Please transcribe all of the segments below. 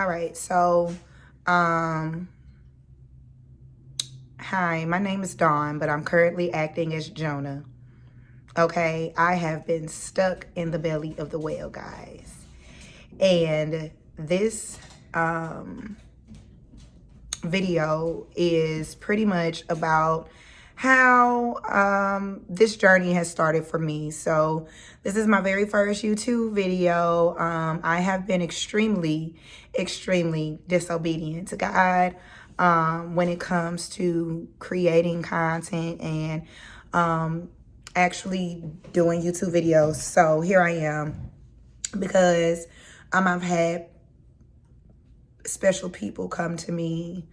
All right, so, um, hi, my name is Dawn, but I'm currently acting as Jonah. Okay, I have been stuck in the belly of the whale, guys. And this video is pretty much about how this journey has started for me. So this is my very first YouTube video. I have been extremely disobedient to God when it comes to creating content and actually doing YouTube videos. So here I am, because I've had special people come to me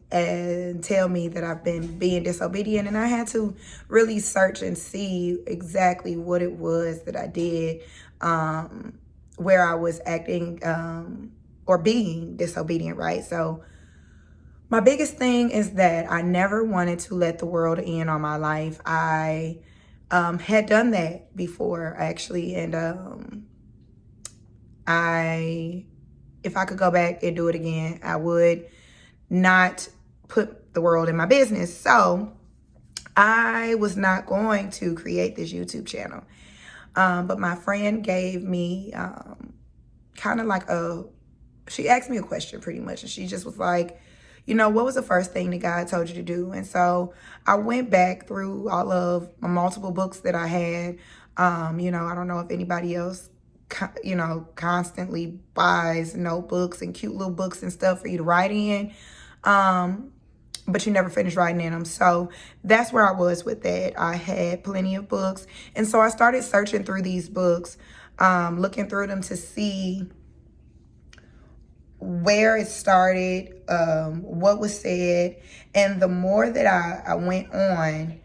and tell me that I've been being disobedient, and I had to really search and see exactly what it was that I did, where I was acting or being disobedient, right? So my biggest thing is that I never wanted to let the world in on my life. I had done that before, actually, and if I could go back and do it again, I would not put the world in my business. So I was not going to create this YouTube channel. But my friend gave me kind of like she asked me a question pretty much. And she just was like, what was the first thing that God told you to do? And so I went back through all of my multiple books that I had. I don't know if anybody else constantly buys notebooks and cute little books and stuff for you to write in, but you never finish writing in them. So that's where I was with that. I had plenty of books, and so I started searching through these books, looking through them to see where it started, what was said. And the more that I went on,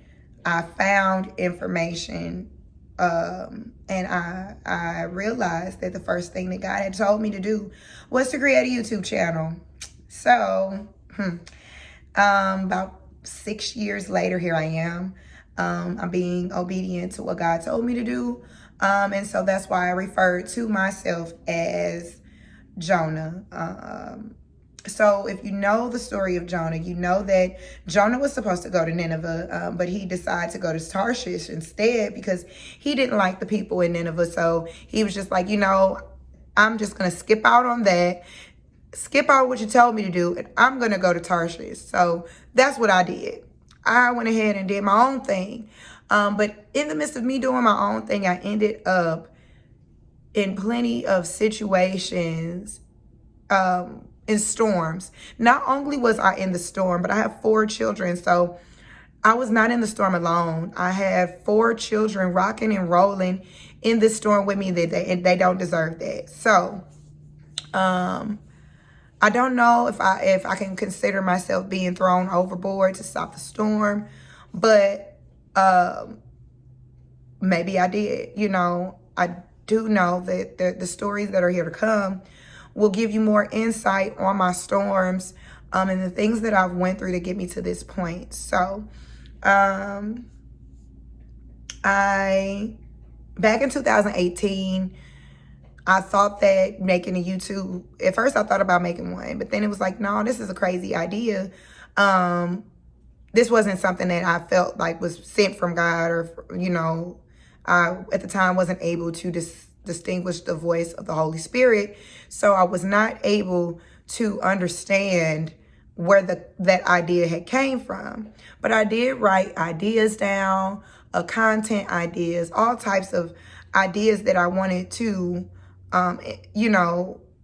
I found information, and I realized that the first thing that God had told me to do was to create a YouTube channel. So about 6 years later, here I am. I'm being obedient to what God told me to do. And so that's why I refer to myself as Jonah. So if you know the story of Jonah, you know that Jonah was supposed to go to Nineveh, but he decided to go to Tarshish instead because he didn't like the people in Nineveh. So he was just like, I'm just going to skip out on that, skip out what you told me to do, and I'm going to go to Tarshish. So that's what I did. I went ahead and did my own thing. But in the midst of me doing my own thing, I ended up in plenty of situations, in storms. Not only was I in the storm, but I have 4 children. So I was not in the storm alone. I had 4 children rocking and rolling in this storm with me, and they don't deserve that. So I don't know if I can consider myself being thrown overboard to stop the storm, but maybe I did. I do know that the stories that are here to come will give you more insight on my storms, and the things that I've went through to get me to this point. So back in 2018, I thought that making a YouTube, at first I thought about making one, but then it was like, no, this is a crazy idea. This wasn't something that I felt like was sent from God, or, I, at the time, wasn't able to distinguish the voice of the Holy Spirit. So I was not able to understand where that idea had came from. But I did write ideas down, content ideas, all types of ideas that I wanted to,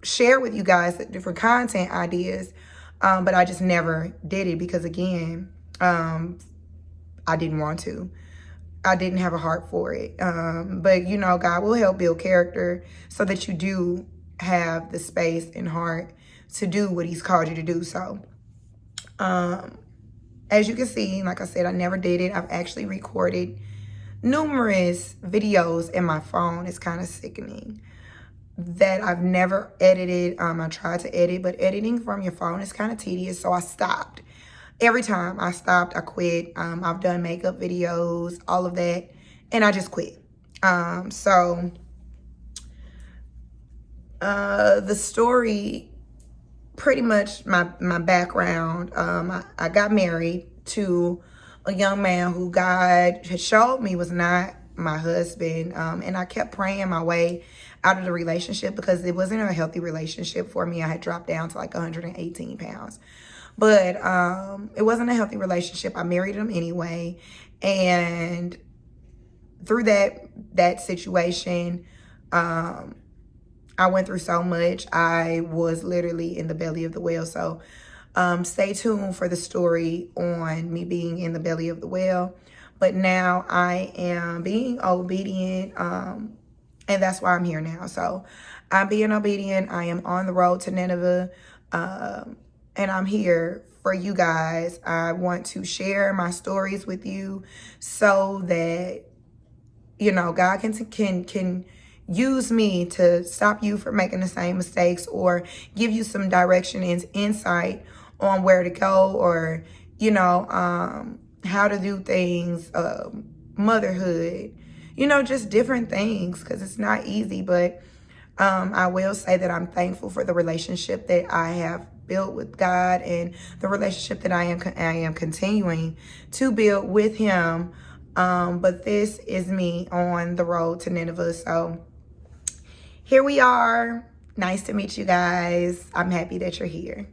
share with you guys, different content ideas. But I just never did it because, again, I didn't want to. I didn't have a heart for it. But, God will help build character so that you do have the space and heart to do what he's called you to do. So, as you can see, like I said, I never did it. I've actually recorded numerous videos in my phone. It's kind of sickening that I've never edited. I tried to edit, but editing from your phone is kind of tedious. So I stopped. Every time I stopped, I quit. I've done makeup videos, all of that, and I just quit. So the story pretty much my background. I got married to a young man who God had showed me was not my husband. And I kept praying my way out of the relationship because it wasn't a healthy relationship for me. I had dropped down to like 118 pounds. But it wasn't a healthy relationship. I married him anyway. And through that situation, I went through so much. I was literally in the belly of the whale. So stay tuned for the story on me being in the belly of the whale. But now I am being obedient, and that's why I'm here now. So I'm being obedient. I am on the road to Nineveh, and I'm here for you guys. I want to share my stories with you so that, you know, God can use me to stop you from making the same mistakes, or give you some direction and insight on where to go, or, you know, how to do things, motherhood, you know, just different things, because it's not easy. But I will say that I'm thankful for the relationship that I have built with God, and the relationship that I am continuing to build with him. But this is me on the road to Nineveh. So here we are. Nice to meet you guys. I'm happy that you're here.